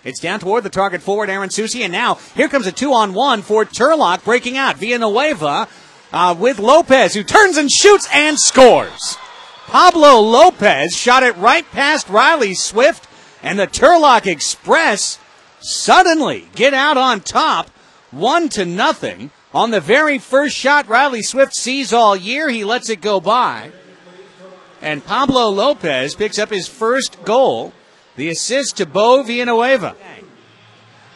It's down toward the target forward, Aaron Susi, and now here comes a 2-on-1 for Turlock breaking out. Villanueva with Lopez, who turns and shoots and scores. Pablo Lopez shot it right past Riley Swift, and the Turlock Express suddenly get out on top, 1-0. On the very first shot Riley Swift sees all year, he lets it go by. And Pablo Lopez picks up his first goal. The assist to Bo Villanueva.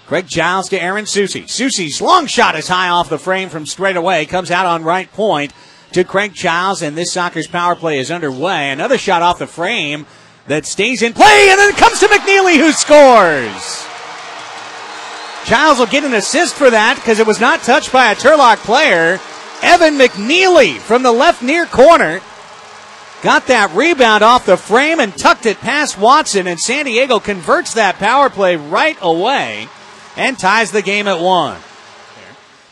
Craig Giles to Aaron Susi. Susi's long shot is high off the frame from straight away. Comes out on right point to Craig Giles, and this Sockers power play is underway. Another shot off the frame that stays in play, and then it comes to McNeely, who scores. Giles will get an assist for that because it was not touched by a Turlock player. Evan McNeely from the left near corner got that rebound off the frame and tucked it past Watson, and San Diego converts that power play right away and ties the game at 1.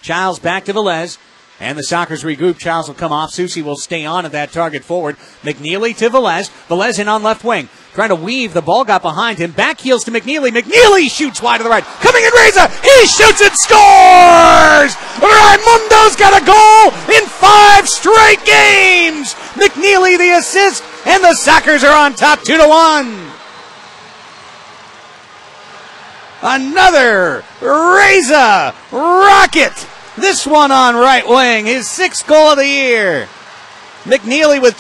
Childs back to Velez, and the Sockers regroup. Childs will come off. Susi will stay on at that target forward. McNeely to Velez. Velez in on left wing. Trying to weave. The ball got behind him. Back heels to McNeely. McNeely shoots wide to the right. Coming in Reza. He shoots and scores! Raimundo's got a goal in 5 straight games! McNeely the assist, and the Sockers are on top 2-1. Another Reza rocket. This one on right wing. His 6th goal of the year. McNeely with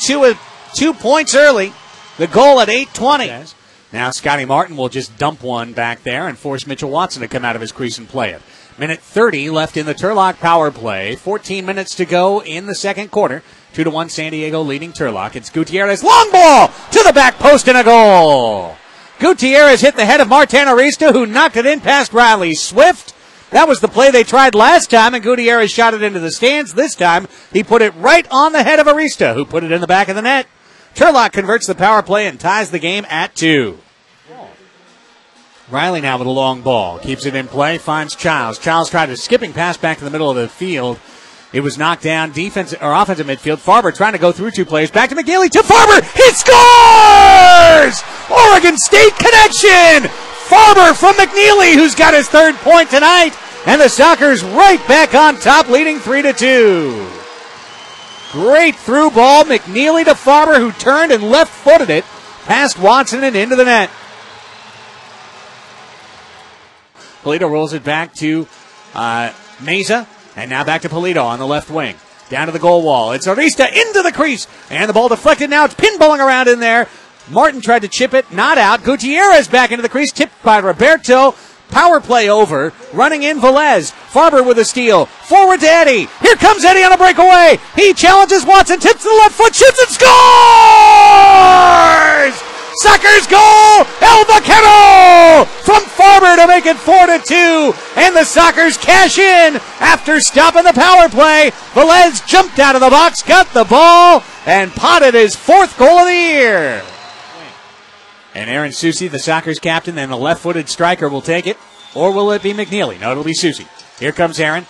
2 points early. The goal at 8:20. Now Scotty Martin will just dump one back there and force Mitchell Watson to come out of his crease and play it. Minute 30 left in the Turlock power play. 14 minutes to go in the second quarter. 2-1 San Diego leading Turlock. It's Gutierrez. Long ball to the back post and a goal. Gutierrez hit the head of Martin Arista, who knocked it in past Riley Swift. That was the play they tried last time, and Gutierrez shot it into the stands. This time, he put it right on the head of Arista, who put it in the back of the net. Turlock converts the power play and ties the game at 2. Riley now with a long ball. Keeps it in play, finds Childs. Childs tried a skipping pass back to the middle of the field. It was knocked down. Offensive midfield. Farber trying to go through 2 players. Back to McNeely to Farber. He scores! Oregon State connection! Farber from McNeely, who's got his 3rd point tonight. And the Sockers right back on top, leading 3-2. Great through ball. McNeely to Farber, who turned and left-footed it past Watson and into the net. Polito rolls it back to Meza, and now back to Polito on the left wing. Down to the goal wall. It's Arista into the crease, and the ball deflected. Now it's pinballing around in there. Martin tried to chip it, not out. Gutierrez back into the crease, tipped by Roberto. Power play over. Running in Velez. Farber with a steal. Forward to Eddie. Here comes Eddie on a breakaway. He challenges Watson. Tips to the left foot. Shoots and scores! Sockers goal! El Vaquero from Farber to make it 4-2. And the Sockers cash in after stopping the power play. Velez jumped out of the box, got the ball, and potted his 4th goal of the year. And Aaron Susi, the Sockers captain, and the left-footed striker will take it. Or will it be McNeely? No, it'll be Susi. Here comes Aaron.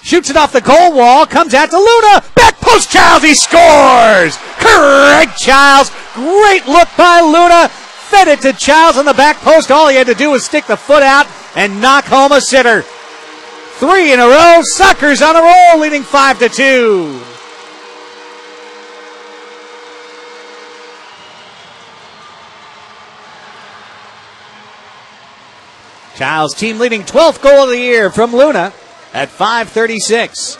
Shoots it off the goal wall. Comes out to Luna. Back post Childs. He scores! Craig Childs. Great look by Luna. Fed it to Childs on the back post. All he had to do was stick the foot out and knock home a sitter. 3 in a row. Sockers on a roll, leading 5-2. Childs, team leading 12th goal of the year from Luna at 5:36.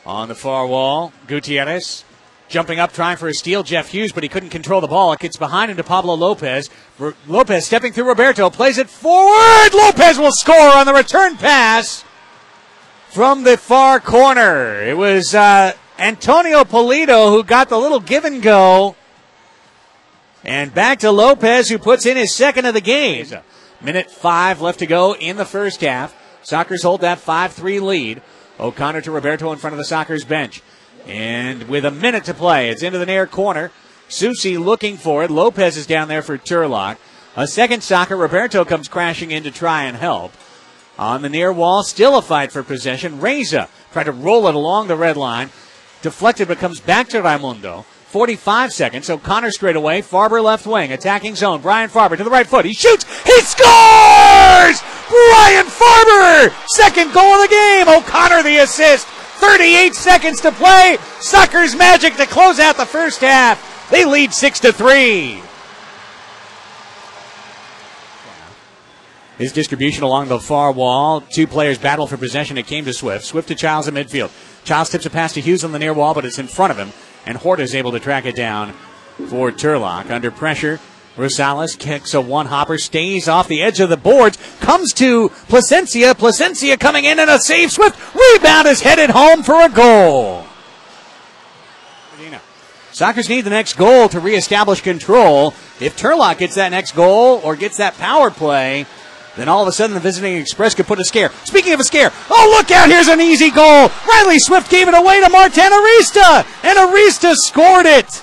On the far wall, Gutierrez jumping up, trying for a steal. Jeff Hughes, but he couldn't control the ball. It gets behind him to Pablo Lopez. Lopez stepping through Roberto, plays it forward. Lopez will score on the return pass from the far corner. It was Antonio Polito who got the little give and go. And back to Lopez, who puts in his 2nd of the game. Minute 5 left to go in the first half. Sockers hold that 5-3 lead. O'Connor to Roberto in front of the Sockers bench. And with a minute to play, it's into the near corner. Susi looking for it. Lopez is down there for Turlock. A second Socker. Roberto comes crashing in to try and help. On the near wall, still a fight for possession. Reza tried to roll it along the red line. Deflected, but comes back to Raimundo. 45 seconds. O'Connor straight away. Farber left wing. Attacking zone. Brian Farber to the right foot. He shoots. He scores! Brian Farber! Second goal of the game. O'Connor the assist. 38 seconds to play. Sockers Magic to close out the first half. They lead 6-3. His distribution along the far wall. Two players battle for possession. It came to Swift. Swift to Childs in midfield. Childs tips a pass to Hughes on the near wall, but it's in front of him. And Horta is able to track it down for Turlock. Under pressure, Rosales kicks a one-hopper, stays off the edge of the boards, comes to Placencia. Placencia coming in and a save. Swift rebound is headed home for a goal. Sockers need the next goal to reestablish control. If Turlock gets that next goal or gets that power play, then all of a sudden the visiting Express could put a scare. Speaking of a scare, oh, look out, here's an easy goal. Riley Swift gave it away to Martin Arista, and Arista scored it.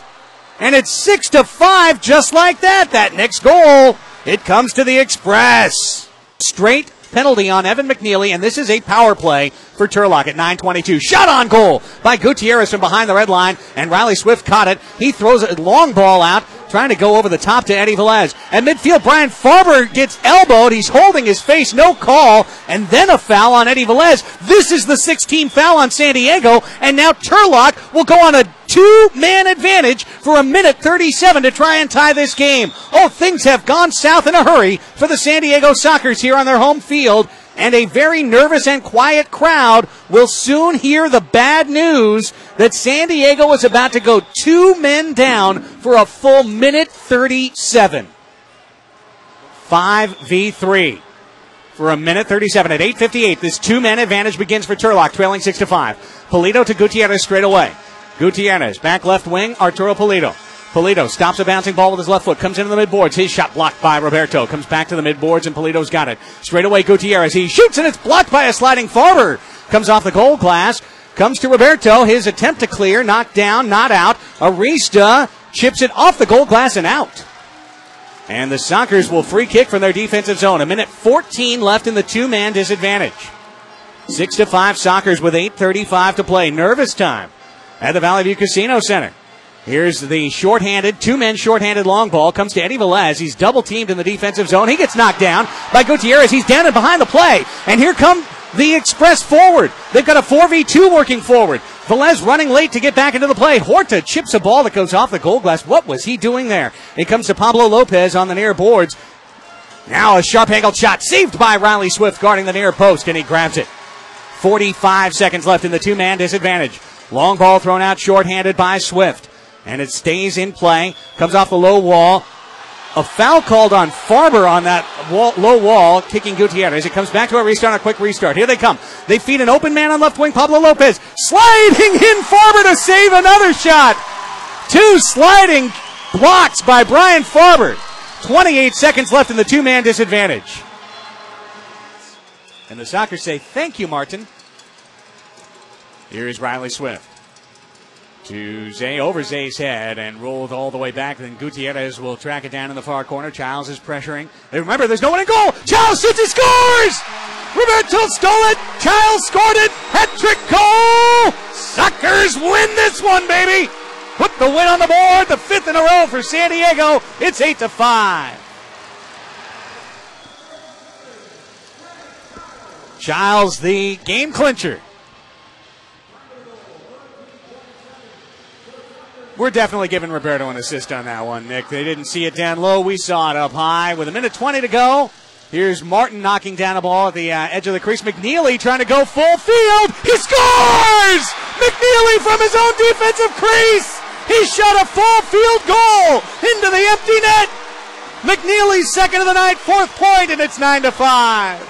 And it's 6-5 just like that. That next goal, it comes to the Express. Straight penalty on Evan McNeely, and this is a power play for Turlock at 9:22. Shot on goal by Gutierrez from behind the red line, and Riley Swift caught it. He throws a long ball out, trying to go over the top to Eddie Velez. At midfield, Brian Farber gets elbowed. He's holding his face, no call, and then a foul on Eddie Velez. This is the 16th foul on San Diego, and now Turlock will go on a two-man advantage for 1:37 to try and tie this game. Oh, things have gone south in a hurry for the San Diego Sockers here on their home field, and a very nervous and quiet crowd will soon hear the bad news that San Diego is about to go two men down for a full 1:37. 5v3 for 1:37 at 8:58. This two-man advantage begins for Turlock, trailing 6-5. Polito to Gutierrez straight away. Gutierrez, back left wing, Arturo Polito. Polito stops a bouncing ball with his left foot, comes into the midboards. His shot blocked by Roberto. Comes back to the midboards, and Polito's got it. Straight away, Gutierrez. He shoots, and it's blocked by a sliding Farber. Comes off the goal glass. Comes to Roberto. His attempt to clear, knocked down, not out. Arista chips it off the goal glass and out. And the Sockers will free kick from their defensive zone. 1:14 left in the two-man disadvantage. 6-5 Sockers with 8:35 to play. Nervous time at the Valley View Casino Center. Here's the shorthanded, two-men shorthanded long ball. Comes to Eddie Velez. He's double-teamed in the defensive zone. He gets knocked down by Gutierrez. He's down and behind the play. And here come the Express forward. They've got a 4v2 working forward. Velez running late to get back into the play. Horta chips a ball that goes off the goal glass. What was he doing there? It comes to Pablo Lopez on the near boards. Now a sharp-angled shot saved by Riley Swift guarding the near post, and he grabs it. 45 seconds left in the two-man disadvantage. Long ball thrown out shorthanded by Swift. And it stays in play. Comes off the low wall. A foul called on Farber on that low wall, kicking Gutierrez. It comes back to a restart, a quick restart. Here they come. They feed an open man on left wing, Pablo Lopez. Sliding in Farber to save another shot. Two sliding blocks by Brian Farber. 28 seconds left in the two-man disadvantage. And the Sockers say, thank you, Martin. Here is Riley Swift. To Zay, over Zay's head, and rolled all the way back. Then Gutierrez will track it down in the far corner. Childs is pressuring. And remember, there's no one in goal. Childs shoots, he scores! Roberto stole it. Childs scored it. Hat-trick goal! Sockers win this one, baby! Put the win on the board. The fifth in a row for San Diego. It's 8-5. Childs, the game clincher. We're definitely giving Roberto an assist on that one, Nick. They didn't see it down low. We saw it up high. With 1:20 to go, here's Martin knocking down a ball at the edge of the crease. McNeely trying to go full field. He scores! McNeely from his own defensive crease. He shot a full field goal into the empty net. McNeely's second of the night, fourth point, and it's 9-5.